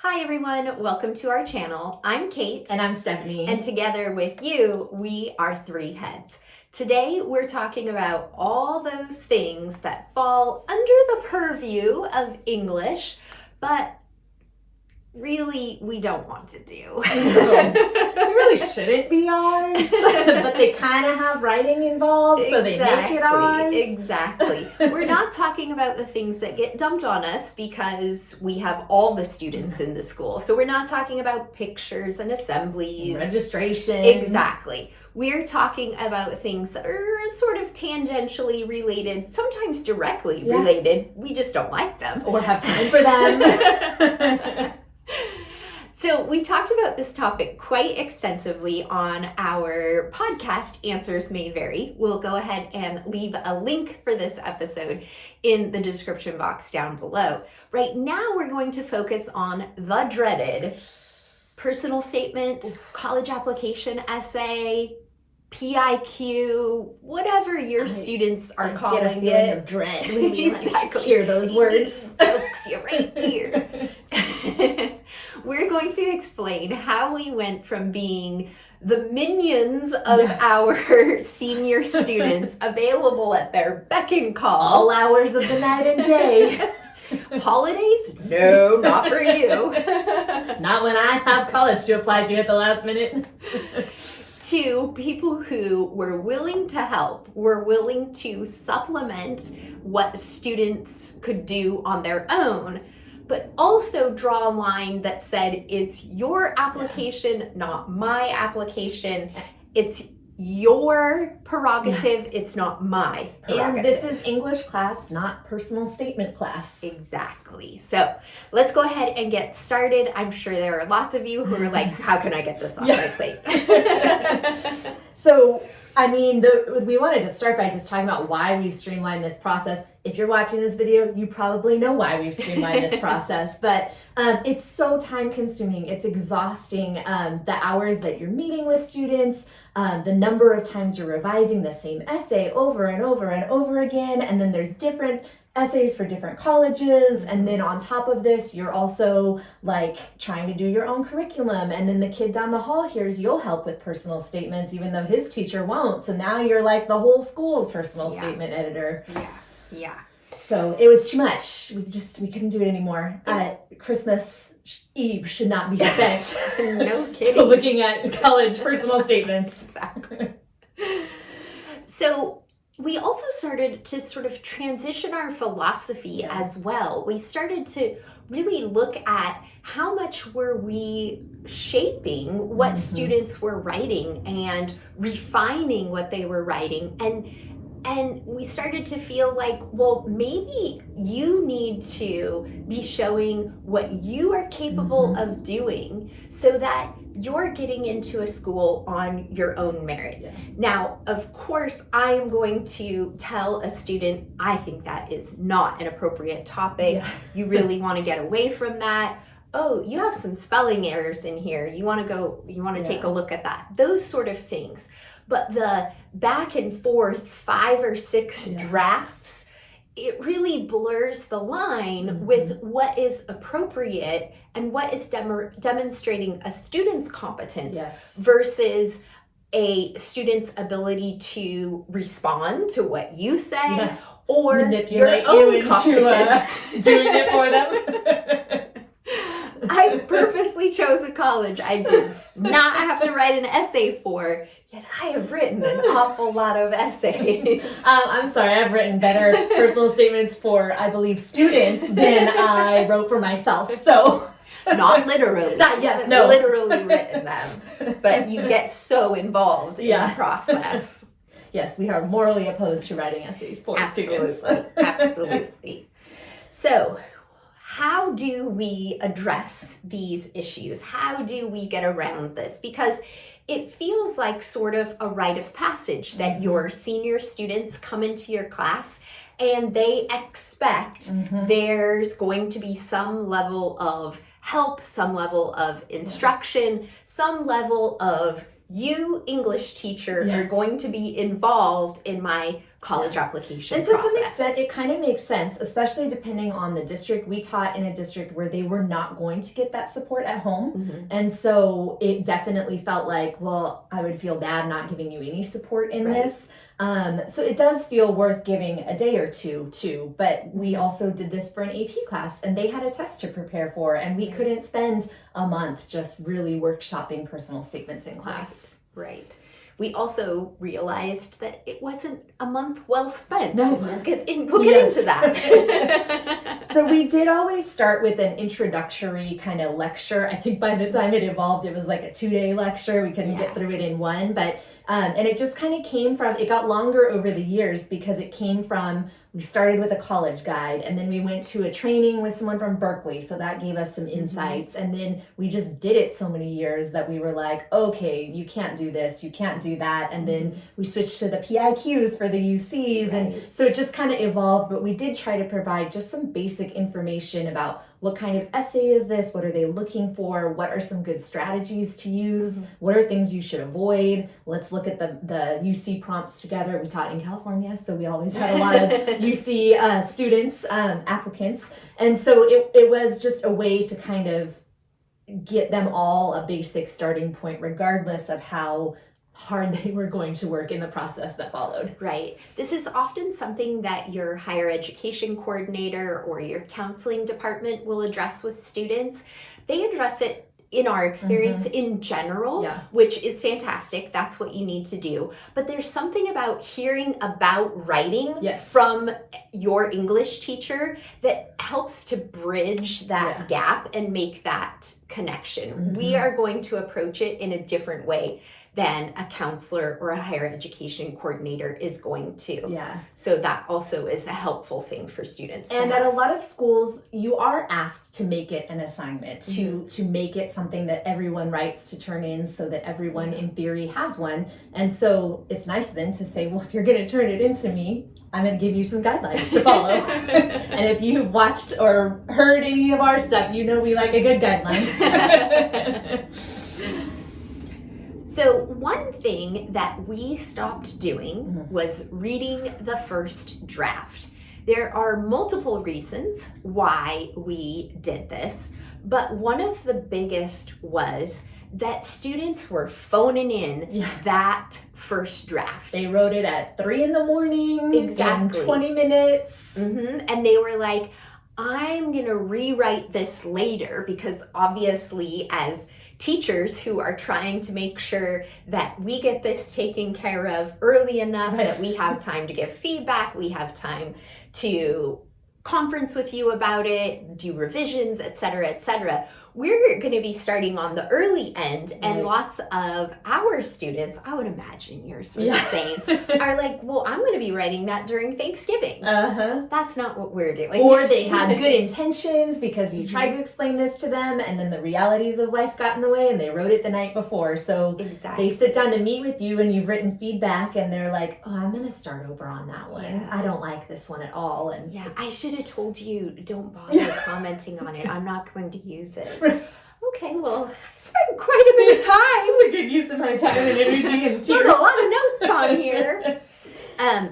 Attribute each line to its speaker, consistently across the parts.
Speaker 1: Hi everyone, welcome to our channel. I'm Kate.
Speaker 2: And I'm Stephanie.
Speaker 1: And together with you, we are Three Heads. Today we're talking about all those things that fall under the purview of English, but really we don't want to do.
Speaker 2: It really shouldn't be ours, but they kind of have writing involved, so they make it ours.
Speaker 1: Exactly. We're not talking about the things that get dumped on us because we have all the students in the school. So we're not talking about pictures and assemblies.
Speaker 2: Registration.
Speaker 1: Exactly. We're talking about things that are sort of tangentially related, sometimes directly related. We just don't like them.
Speaker 2: Or have time for them.
Speaker 1: So we talked about this topic quite extensively on our podcast, Answers May Vary. We'll go ahead and leave a link for this episode in the description box down below. Right now, we're going to focus on the dreaded personal statement, college application essay, PIQ, whatever your students are calling
Speaker 2: get a feeling of dread when you hear those words.
Speaker 1: Folks, you're right here. We're going to explain how we went from being the minions of our senior students available at their beck and call.
Speaker 2: All hours of the night and day.
Speaker 1: Holidays? No, not for you.
Speaker 2: Not when I have college to apply to at the last minute.
Speaker 1: To people who were willing to help, were willing to supplement what students could do on their own, but also draw a line that said, it's your application, not my application. It's your prerogative, it's not my prerogative.
Speaker 2: And this is English class, not personal statement class.
Speaker 1: Exactly. So let's go ahead and get started. I'm sure there are lots of you who are like, how can I get this off my plate?
Speaker 2: So, I mean, we wanted to start by just talking about why we've streamlined this process. If you're watching this video, you probably know why we've streamlined this process, but it's so time consuming. It's exhausting. The hours that you're meeting with students, the number of times you're revising the same essay over and over and over again, and then there's different essays for different colleges, and then on top of this you're also like trying to do your own curriculum, and then the kid down the hall hears you'll help with personal statements even though his teacher won't, so now you're like the whole school's personal statement editor.
Speaker 1: Yeah.
Speaker 2: So it was too much. We couldn't do it anymore. Christmas Eve should not be spent
Speaker 1: no kidding
Speaker 2: looking at college personal statements.
Speaker 1: Exactly. So we also started to sort of transition our philosophy as well. We started to really look at how much were we shaping what students were writing and refining what they were writing. And we started to feel like, well, maybe you need to be showing what you are capable of doing so that you're getting into a school on your own merit. Yeah. Now, of course, I am going to tell a student, I think that is not an appropriate topic. Yeah. You really want to get away from that. Oh, you have some spelling errors in here. You want to take a look at that. Those sort of things. But the back and forth 5 or 6 drafts, it really blurs the line with what is appropriate and what is demonstrating a student's competence versus a student's ability to respond to what you say or
Speaker 2: manipulate
Speaker 1: your own
Speaker 2: you
Speaker 1: competence.
Speaker 2: Into doing it for them.
Speaker 1: I purposely chose a college I did not have to write an essay for, yet I have written an awful lot of essays.
Speaker 2: I'm sorry, I've written better personal statements for, I believe, students than I wrote for myself, so.
Speaker 1: Not literally.
Speaker 2: No.
Speaker 1: Literally written them, but you get so involved in the process.
Speaker 2: Yes, we are morally opposed to writing essays for students.
Speaker 1: Absolutely. So, how do we address these issues? How do we get around this? Because it feels like sort of a rite of passage that your senior students come into your class and they expect there's going to be some level of help, some level of instruction, some level of you, English teacher, are going to be involved in my college application
Speaker 2: and to
Speaker 1: process.
Speaker 2: some extent, it kind of makes sense, especially depending on the district. We taught in a district where they were not going to get that support at home. And so it definitely felt like, well, I would feel bad not giving you any support in this. So it does feel worth giving a day or two too. But we also did this for an AP class, and they had a test to prepare for, and we couldn't spend a month just really workshopping personal statements in class.
Speaker 1: Right. We also realized that it wasn't a month well spent.
Speaker 2: No.
Speaker 1: We'll get into that.
Speaker 2: So we did always start with an introductory kind of lecture. I think by the time it evolved, it was like a 2-day lecture. We couldn't get through it in one, but and it just kind of came from, it got longer over the years because it came from, we started with a college guide, and then we went to a training with someone from Berkeley, so that gave us some insights, and then we just did it so many years that we were like, okay, you can't do this, you can't do that, and then we switched to the PIQs for the UCs, and so it just kind of evolved, but we did try to provide just some basic information about what kind of essay is this, what are they looking for, what are some good strategies to use, what are things you should avoid. Let's look at the UC prompts together. We taught in California, so we always had a lot of UC students, applicants, and so it was just a way to kind of get them all a basic starting point regardless of how hard they were going to work in the process that followed.
Speaker 1: Right. This is often something that your higher education coordinator or your counseling department will address with students. They address it in our experience in general, which is fantastic. That's what you need to do. But there's something about hearing about writing from your English teacher that helps to bridge that gap and make that connection. We are going to approach it in a different way than a counselor or a higher education coordinator is going to. So that also is a helpful thing for students.
Speaker 2: And at a lot of schools, you are asked to make it an assignment, to make it something that everyone writes to turn in so that everyone in theory has one. And so it's nice then to say, well, if you're going to turn it into me, I'm going to give you some guidelines to follow. And if you've watched or heard any of our stuff, you know we like a good guideline.
Speaker 1: So one thing that we stopped doing was reading the first draft. There are multiple reasons why we did this, but one of the biggest was that students were phoning in that first draft.
Speaker 2: They wrote it at 3 a.m. in 20 minutes.
Speaker 1: And they were like, I'm gonna rewrite this later, because obviously as teachers who are trying to make sure that we get this taken care of early enough that we have time to give feedback, we have time to conference with you about it, do revisions, etc. We're going to be starting on the early end, and lots of our students, I would imagine you're sort of saying, are like, well, I'm going to be writing that during Thanksgiving. That's not what we're doing.
Speaker 2: Or they had good intentions because you tried to explain this to them, and then the realities of life got in the way, and they wrote it the night before. So they sit down to meet with you, and you've written feedback, and they're like, oh, I'm going to start over on that one. I don't like this one at all. And
Speaker 1: I should have told you, don't bother commenting on it. I'm not going to use it. Okay, well, it's been quite a bit of time.
Speaker 2: It's a good use of my time and energy and tears.
Speaker 1: There's a lot of notes on here.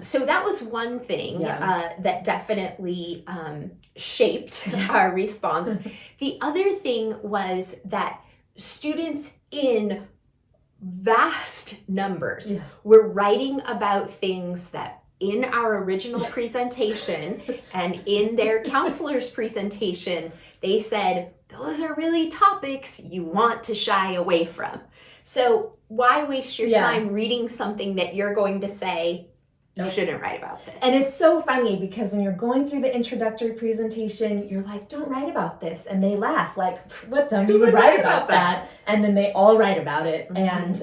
Speaker 1: So that was one thing that definitely shaped our response. The other thing was that students in vast numbers were writing about things that in our original presentation and in their counselor's presentation, they said, those are really topics you want to shy away from. So why waste your time reading something that you're going to say, you shouldn't write about this?
Speaker 2: And it's so funny because when you're going through the introductory presentation, you're like, don't write about this. And they laugh like, what dummy would write about that? And then they all write about it. And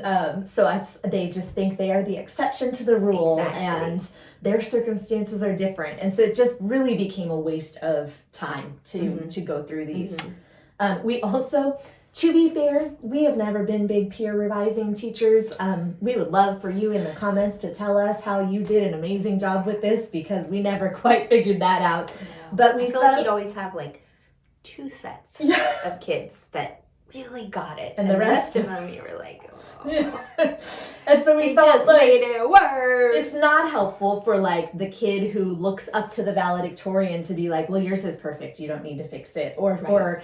Speaker 2: so they just think they are the exception to the rule. And their circumstances are different. And so it just really became a waste of time to go through these. We also, to be fair, we have never been big peer revising teachers. We would love for you in the comments to tell us how you did an amazing job with this, because we never quite figured that out. But we
Speaker 1: feel like you'd always have like 2 sets of kids that really got it.
Speaker 2: And the rest
Speaker 1: of them, you were like, oh.
Speaker 2: And so we felt
Speaker 1: just
Speaker 2: like
Speaker 1: made it worse.
Speaker 2: it's not helpful for like the kid who looks up to the valedictorian to be like, well, yours is perfect, you don't need to fix it. Or for,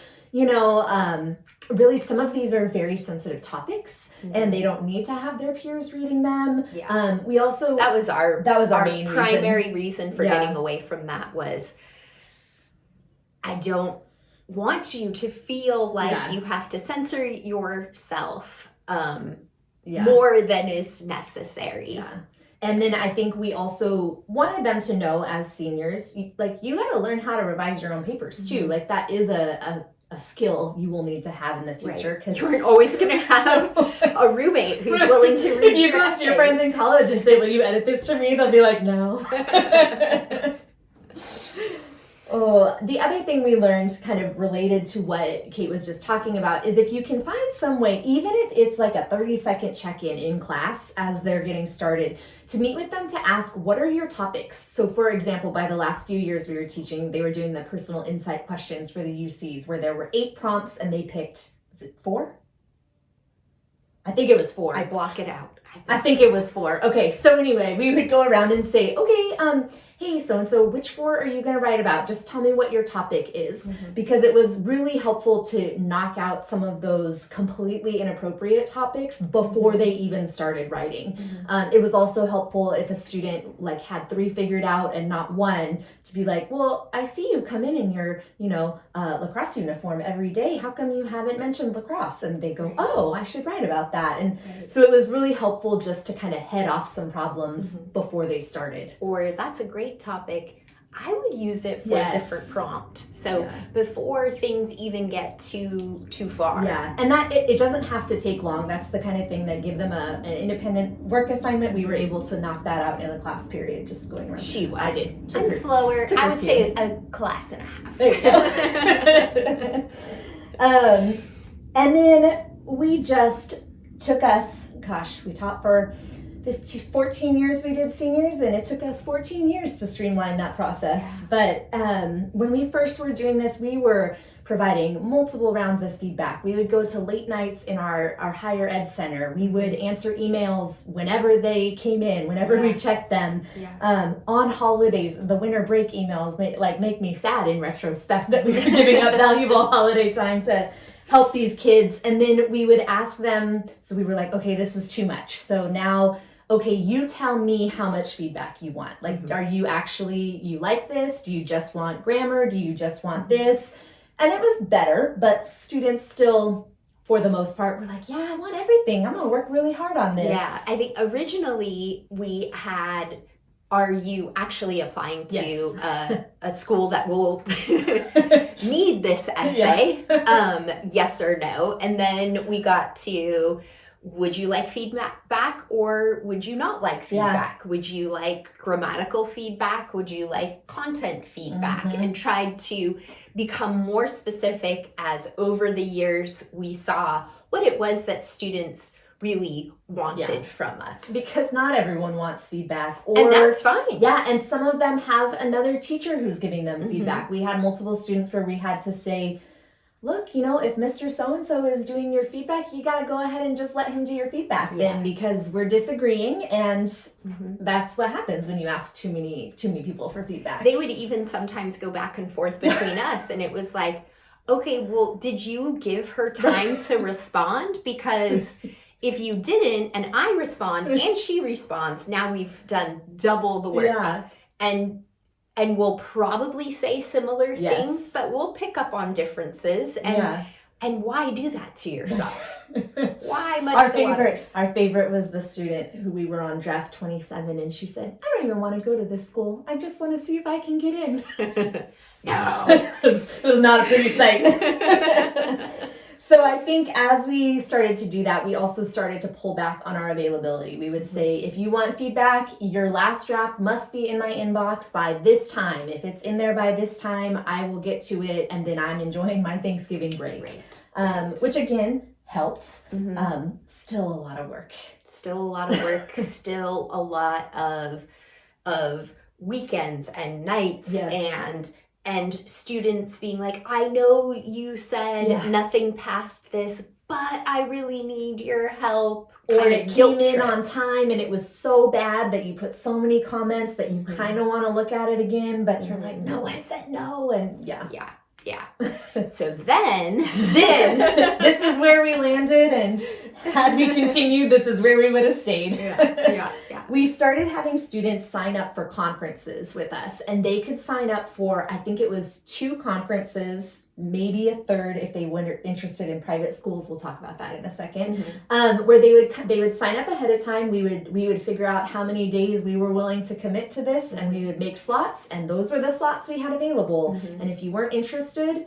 Speaker 2: really some of these are very sensitive topics and they don't need to have their peers reading them.
Speaker 1: Yeah.
Speaker 2: We also
Speaker 1: that was our
Speaker 2: main
Speaker 1: primary reason for getting away from that was I don't want you to feel like you have to censor yourself more than is necessary.
Speaker 2: Yeah. And then I think we also wanted them to know as seniors, you got to learn how to revise your own papers too. Like that is a skill you will need to have in the future. Because
Speaker 1: you're always going to have a roommate who's willing to read
Speaker 2: if you go to your friends in college and say, will you edit this for me? They'll be like, no. Oh, the other thing we learned kind of related to what Kate was just talking about is if you can find some way, even if it's like a 30-second check-in in class as they're getting started, to meet with them to ask, what are your topics? So for example, by the last few years we were teaching, they were doing the personal insight questions for the UCs where there were 8 prompts and they picked, was it 4? I think it was 4.
Speaker 1: I block it out.
Speaker 2: I think it was 4. Okay, so anyway, we would go around and say, okay, hey, so-and-so, which 4 are you going to write about? Just tell me what your topic is. Because it was really helpful to knock out some of those completely inappropriate topics before they even started writing. It was also helpful if a student had 3 figured out and not 1 to be like, well, I see you come in your, lacrosse uniform every day. How come you haven't mentioned lacrosse? And they go, oh, I should write about that. And so it was really helpful just to kind of head off some problems before they started.
Speaker 1: Or that's a great topic. I would use it for a different prompt. So before things even get too far.
Speaker 2: Yeah, and that it doesn't have to take long. That's the kind of thing that give them an independent work assignment. We were able to knock that out in a class period, just going around.
Speaker 1: She was.
Speaker 2: I did.
Speaker 1: I'm slower. I would say a class and a half.
Speaker 2: There you go. And then we just took us, we taught for 14 years we did seniors, and it took us 14 years to streamline that process. But when we first were doing this, we were providing multiple rounds of feedback. We would go to late nights in our higher ed center. We would answer emails whenever they came in, whenever we checked them. On holidays, the winter break emails make me sad in retrospect that we were giving up valuable holiday time to help these kids. And then we would ask them, so we were like, okay, this is too much. So now, okay, you tell me how much feedback you want. Are you you like this? Do you just want grammar? Do you just want this? And it was better, but students still, for the most part, were like, yeah, I want everything. I'm going to work really hard on this.
Speaker 1: Yeah, I think originally we had, are you actually applying to a school that will need this essay? Yes or no? And then we got to, would you like feedback back or would you not like feedback? Would you like grammatical feedback? Would you like content feedback? And tried to become more specific as over the years we saw what it was that students really wanted from us.
Speaker 2: Because not everyone wants feedback.
Speaker 1: And that's fine.
Speaker 2: Yeah, and some of them have another teacher who's giving them feedback. We had multiple students where we had to say, look, if Mr. So-and-so is doing your feedback, you got to go ahead and just let him do your feedback then, because we're disagreeing, and that's what happens when you ask too many people for feedback.
Speaker 1: They would even sometimes go back and forth between us, and it was like, okay, well, did you give her time to respond? Because if you didn't, and I respond, and she responds, now we've done double the work.
Speaker 2: Yeah.
Speaker 1: And we'll probably say similar things, but we'll pick up on differences. And why do that to yourself? Why muddy the waters?
Speaker 2: Our favorite was the student who we were on draft 27, and she said, I don't even want to go to this school. I just want to see if I can get in.
Speaker 1: No.
Speaker 2: It was not a pretty sight. So I think as we started to do that, we also started to pull back on our availability. We would say, if you want feedback, your last draft must be in my inbox by this time. If it's in there by this time, I will get to it, and then I'm enjoying my Thanksgiving break. Which again, helped. Still a lot of work.
Speaker 1: Still a lot of work. Still a lot of weekends and nights and and students being like, I know you said nothing past this, but I really need your help.
Speaker 2: Or it came in on time and it was so bad that you put so many comments that you kind of want to look at it again, but you're like, no, I said no. And yeah.
Speaker 1: So then
Speaker 2: this is where we landed, and had we continued, this is where we would have stayed. We started having students sign up for conferences with us, and they could sign up for, I think it was 2 conferences, maybe a third if they were interested in private schools. We'll talk about that in a second. Where they would sign up ahead of time. We would figure out how many days we were willing to commit to this, and we would make slots, and those were the slots we had available. And if you weren't interested,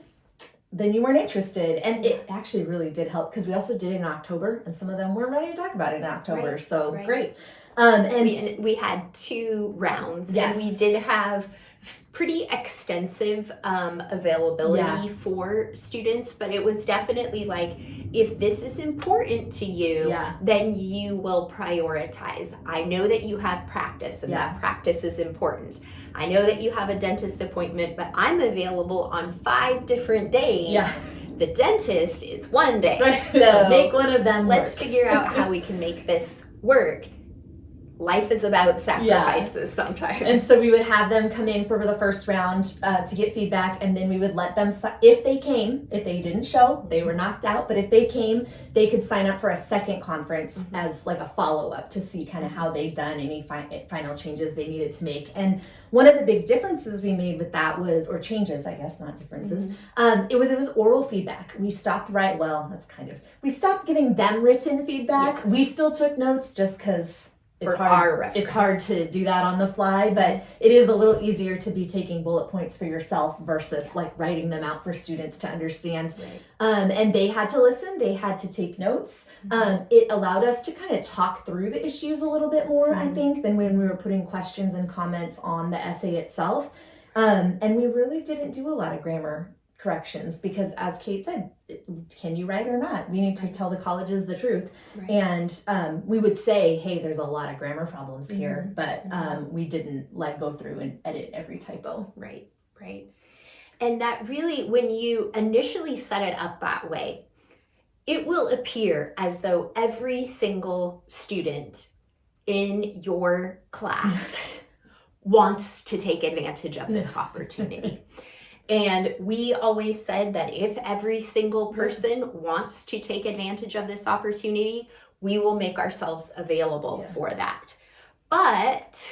Speaker 2: then you weren't interested. And it actually really did help, because we also did it in October, and some of them weren't ready to talk about it in October. Great.
Speaker 1: And we had 2 rounds, and we did have pretty extensive availability for students, but it was definitely like, if this is important to you, then you will prioritize. I know that you have practice, and that practice is important. I know that you have a dentist appointment, but I'm available on 5 different days. The dentist is one day.
Speaker 2: So make one of them
Speaker 1: Let's figure out how we can make this work. Life is about sacrifices sometimes.
Speaker 2: And so we would have them come in for the first round to get feedback, and then we would let them, if they came, if they didn't show, they were knocked out, but if they came, they could sign up for a second conference as like a follow-up to see kind of how they've done, any final changes they needed to make. And one of the big differences we made with that was, or changes, I guess, not differences, it was oral feedback. We stopped we stopped giving them written feedback. We still took notes just because it's hard to do that on the fly, but it is a little easier to be taking bullet points for yourself versus like writing them out for students to understand. And they had to listen, they had to take notes. It allowed us to kind of talk through the issues a little bit more, I think, than when we were putting questions and comments on the essay itself. And we really didn't do a lot of grammar corrections, because as Kate said, can you write or not? We need to tell the colleges the truth. And we would say, hey, there's a lot of grammar problems here, but we didn't go through and edit every typo.
Speaker 1: Right. And that really, when you initially set it up that way, it will appear as though every single student in your class wants to take advantage of this opportunity. And we always said that if every single person wants to take advantage of this opportunity, we will make ourselves available for that. But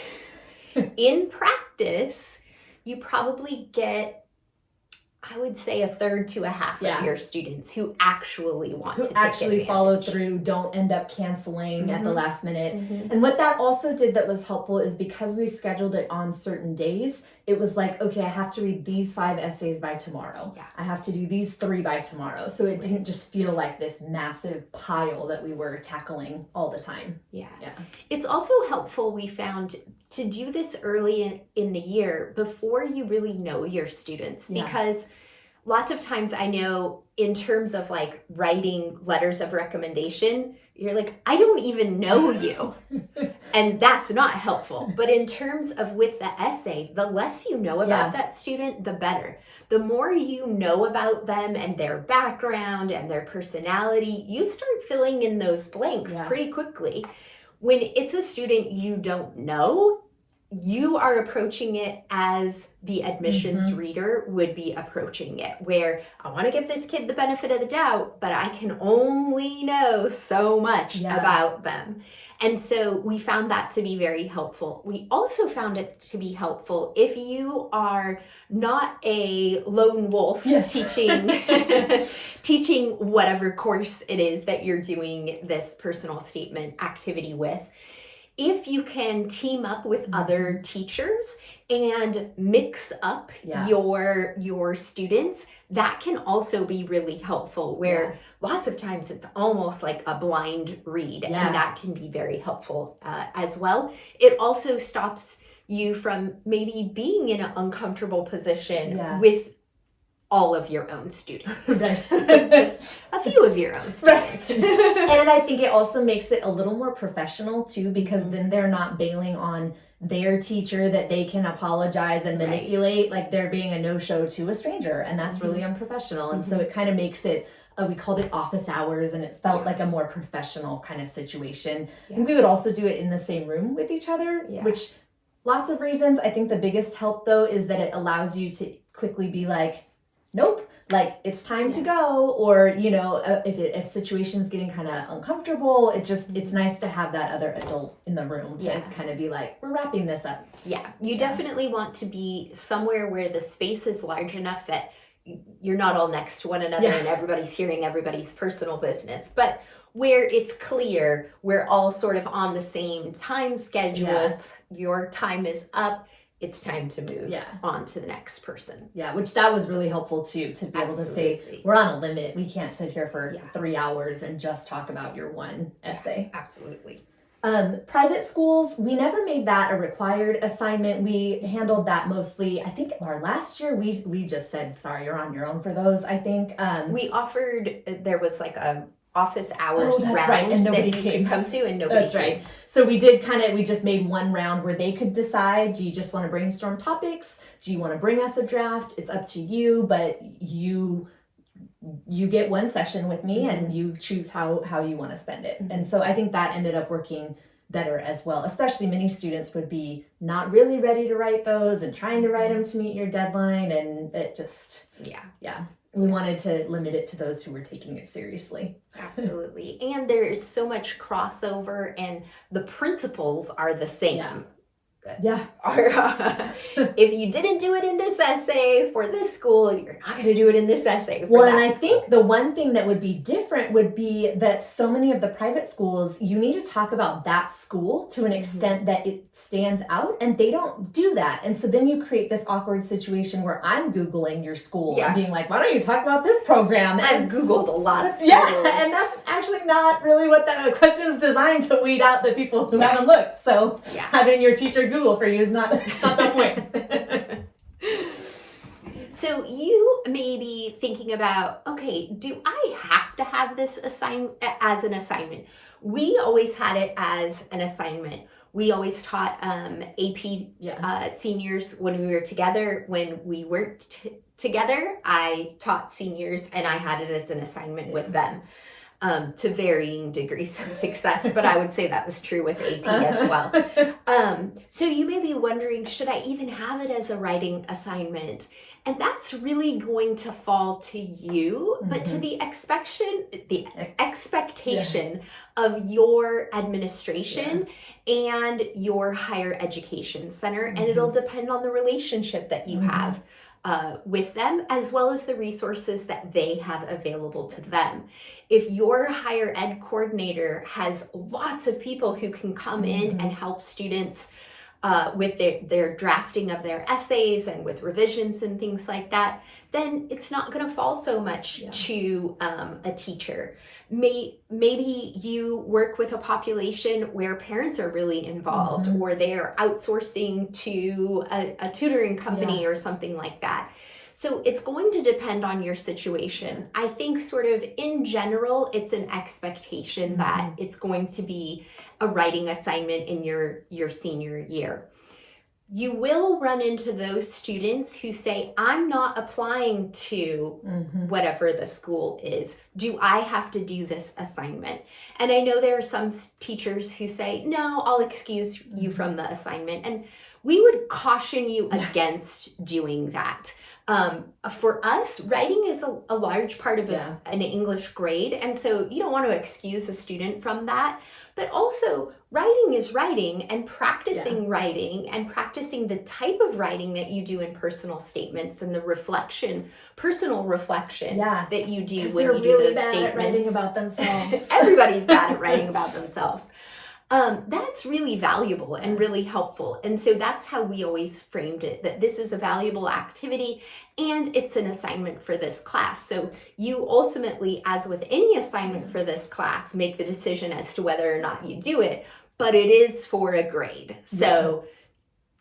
Speaker 1: in practice, you probably get, I would say, a third to a half of your students who actually want to take advantage.
Speaker 2: Follow through, don't end up canceling at the last minute. And what that also did that was helpful is, because we scheduled it on certain days, it was like, okay, I have to read these 5 essays by tomorrow. I have to do these 3 by tomorrow. So it didn't just feel like this massive pile that we were tackling all the time.
Speaker 1: It's also helpful, we found, to do this early in the year before you really know your students, because lots of times I know, in terms of like writing letters of recommendation, you're like, I don't even know you. And that's not helpful. But in terms of with the essay, the less you know about that student, the better. The more you know about them and their background and their personality, you start filling in those blanks pretty quickly. When it's a student you don't know, you are approaching it as the admissions reader would be approaching it, where I want to give this kid the benefit of the doubt, but I can only know so much about them. And so we found that to be very helpful. We also found it to be helpful if you are not a lone wolf teaching whatever course it is that you're doing this personal statement activity with. If you can team up with other teachers and mix up your students, that can also be really helpful, where lots of times it's almost like a blind read, and that can be very helpful as well. It also stops you from maybe being in an uncomfortable position with all of your own students.
Speaker 2: Right.
Speaker 1: Just a few of your own students.
Speaker 2: And I think it also makes it a little more professional too, because then they're not bailing on their teacher that they can apologize and manipulate. Like they're being a no-show to a stranger, and that's really unprofessional. And so it kind of makes it, we called it office hours, and it felt like a more professional kind of situation. And we would also do it in the same room with each other, which lots of reasons. I think the biggest help though is that it allows you to quickly be like, nope, like it's time to go. Or, you know, if situation's getting kind of uncomfortable, it's nice to have that other adult in the room to kind of be like, we're wrapping this up.
Speaker 1: Yeah, you definitely want to be somewhere where the space is large enough that you're not all next to one another and everybody's hearing everybody's personal business, but where it's clear we're all sort of on the same time schedule. Your time is up. It's time to move on to the next person.
Speaker 2: Yeah, which that was really helpful too, to be able to say, we're on a limit. We can't sit here for 3 hours and just talk about your one essay.
Speaker 1: Absolutely.
Speaker 2: Private schools, we never made that a required assignment. We handled that mostly, I think our last year, we just said, sorry, you're on your own for those, I think.
Speaker 1: We offered, there was like a office hours round
Speaker 2: right. And nobody
Speaker 1: that you
Speaker 2: came.
Speaker 1: could come to, and nobody
Speaker 2: That's
Speaker 1: came.
Speaker 2: Right. So we did we just made one round where they could decide, do you just want to brainstorm topics? Do you want to bring us a draft? It's up to you, but you get one session with me and you choose how you want to spend it. And so I think that ended up working better as well, especially many students would be not really ready to write those and trying to write them to meet your deadline, and it just we wanted to limit it to those who were taking it seriously.
Speaker 1: Absolutely. And there is so much crossover, and the principles are the same. If you didn't do it in this essay for this school, you're not going to do it in this essay for
Speaker 2: and I think the one thing that would be different would be that so many of the private schools, you need to talk about that school to an extent that it stands out, and they don't do that. And so then you create this awkward situation where I'm Googling your school and being like, why don't you talk about this program? And
Speaker 1: I've Googled a lot of schools.
Speaker 2: Yeah, and that's actually not really what the question is designed to weed out the people who haven't looked. So having your teacher Google for you is not the point.
Speaker 1: So you may be thinking about, okay, do I have to have this as an assignment? We always had it as an assignment. We always taught AP seniors when we were together. When we weren't together, I taught seniors, and I had it as an assignment with them. To varying degrees of success, but I would say that was true with AP as well. So you may be wondering, should I even have it as a writing assignment? And that's really going to fall to you, but to the expectation of your administration and your higher education center, and it'll depend on the relationship that you have with them, as well as the resources that they have available to them. If your higher ed coordinator has lots of people who can come in and help students with their drafting of their essays and with revisions and things like that, then it's not going to fall so much to a teacher. Maybe you work with a population where parents are really involved, or they're outsourcing to a tutoring company or something like that. So it's going to depend on your situation. I think sort of in general, it's an expectation that it's going to be a writing assignment in your senior year. You will run into those students who say, I'm not applying to whatever the school is. Do I have to do this assignment? And I know there are some teachers who say, no, I'll excuse you from the assignment. And we would caution you against doing that. For us, writing is a large part of an English grade. And so you don't want to excuse a student from that. But also, writing is writing, and practicing writing and practicing the type of writing that you do in personal statements and the personal reflection that you do when you do those statements. They're really bad at writing about themselves. Everybody's bad at writing about themselves. That's really valuable and really helpful. And so that's how we always framed it, that this is a valuable activity and it's an assignment for this class. So you ultimately, as with any assignment for this class, make the decision as to whether or not you do it, but it is for a grade. So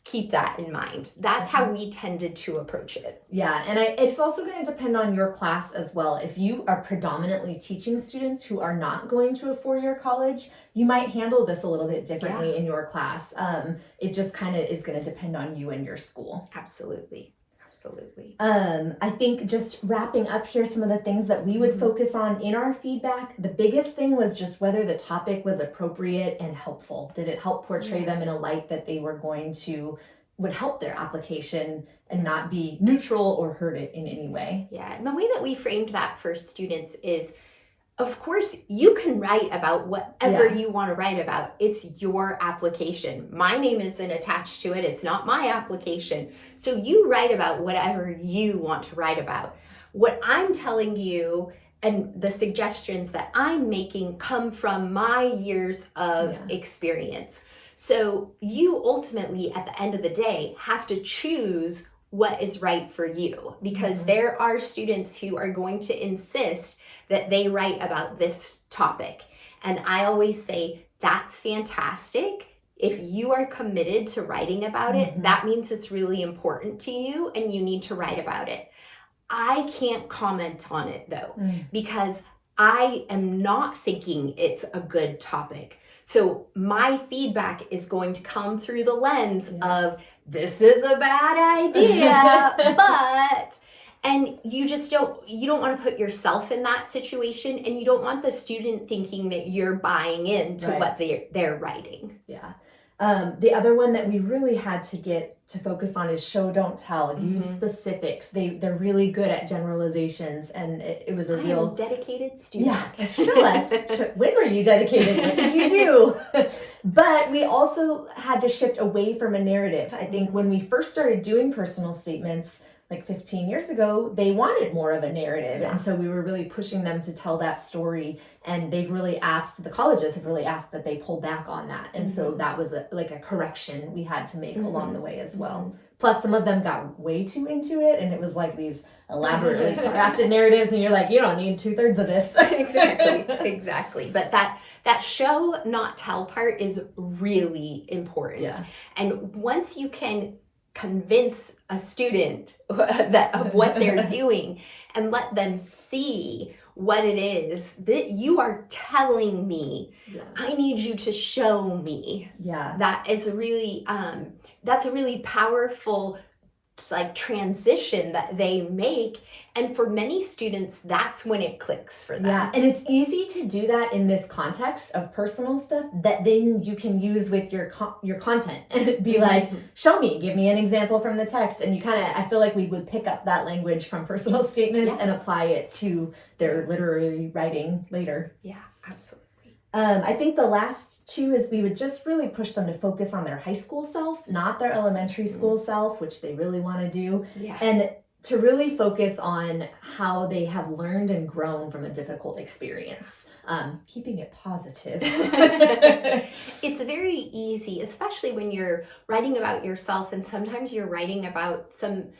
Speaker 1: keep that in mind. That's how we tended to approach it.
Speaker 2: Yeah, and it's also going to depend on your class as well. If you are predominantly teaching students who are not going to a four-year college, you might handle this a little bit differently in your class. It just kind of is going to depend on you and your school.
Speaker 1: Absolutely. Absolutely.
Speaker 2: I think just wrapping up here, some of the things that we would focus on in our feedback, the biggest thing was just whether the topic was appropriate and helpful. Did it help portray them in a light that they were would help their application and not be neutral or hurt it in any way?
Speaker 1: Yeah, and the way that we framed that for students is, of course, you can write about whatever you want to write about. It's your application. My name isn't attached to it. It's not my application. So you write about whatever you want to write about. What I'm telling you and the suggestions that I'm making come from my years of experience. So you ultimately, at the end of the day, have to choose what is right for you, because there are students who are going to insist that they write about this topic. And I always say, that's fantastic. If you are committed to writing about it, that means it's really important to you and you need to write about it. I can't comment on it though, because I am not thinking it's a good topic. So my feedback is going to come through the lens of, this is a bad idea, but... And you don't want to put yourself in that situation, and you don't want the student thinking that you're buying into what they're writing.
Speaker 2: Yeah. The other one that we really had to get to focus on is show, don't tell. Use specifics. They're really good at generalizations, and it was a real
Speaker 1: dedicated student.
Speaker 2: Yeah, show us. When were you dedicated? What did you do? But we also had to shift away from a narrative. I think when we first started doing personal statements, like 15 years ago, they wanted more of a narrative. And so we were really pushing them to tell that story. And the colleges have really asked that they pull back on that. And so that was a correction we had to make along the way as well. Plus, some of them got way too into it. And it was like these elaborately crafted narratives. And you're like, you don't need 2/3 of this.
Speaker 1: Exactly. But that show, not tell part is really important. Yeah. And once you can convince a student of what they're doing and let them see what it is that you are telling me, I need you to show me. That is really that's a really powerful transition that they make, and for many students that's when it clicks for them.
Speaker 2: And it's easy to do that in this context of personal stuff that then you can use with your content and be like, show me, give me an example from the text, and you I feel like we would pick up that language from personal statements and apply it to their literary writing later.
Speaker 1: Absolutely.
Speaker 2: I think the last two is we would just really push them to focus on their high school self, not their elementary school self, which they really want to do. And to really focus on how they have learned and grown from a difficult experience, keeping it positive.
Speaker 1: It's very easy, especially when you're writing about yourself, and sometimes you're writing about some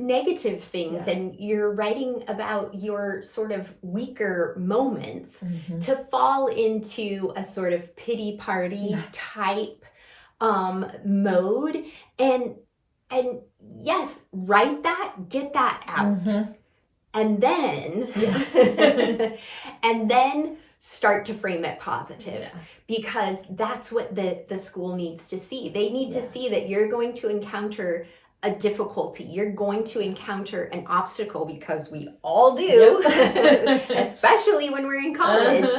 Speaker 1: negative things and you're writing about your sort of weaker moments, to fall into a sort of pity party type mode. And yes, write that, get that out. And then and then start to frame it positive, because that's what the school needs to see. They need to see that you're going to encounter a difficulty, you're going to encounter an obstacle, because we all do, especially when we're in college,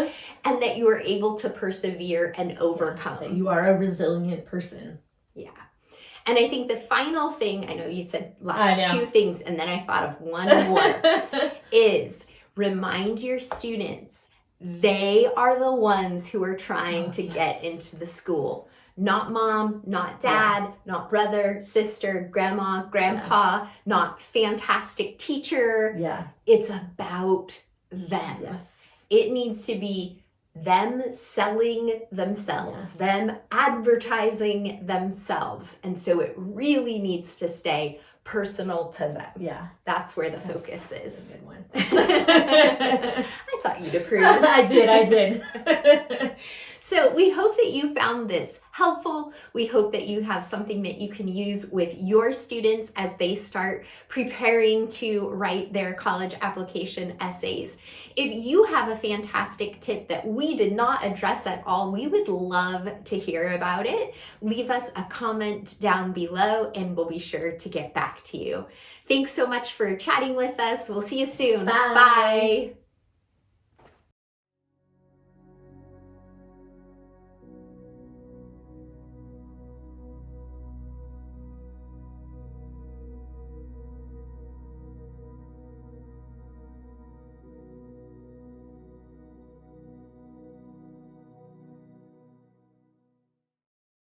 Speaker 1: and that you are able to persevere and overcome.
Speaker 2: That you are a resilient person.
Speaker 1: And I think the final thing, I know you said last two things, and then I thought of one more, is remind your students they are the ones who are trying to get into the school. Not mom, not dad, not brother, sister, grandma, grandpa, not fantastic teacher. It's about them. It needs to be them selling themselves, them advertising themselves. And so it really needs to stay personal to them. That's where the focus is.
Speaker 2: A good one.
Speaker 1: I thought you'd approve.
Speaker 2: I did.
Speaker 1: So we hope that you found this helpful. We hope that you have something that you can use with your students as they start preparing to write their college application essays. If you have a fantastic tip that we did not address at all, we would love to hear about it. Leave us a comment down below and we'll be sure to get back to you. Thanks so much for chatting with us. We'll see you soon.
Speaker 2: Bye.
Speaker 1: Bye.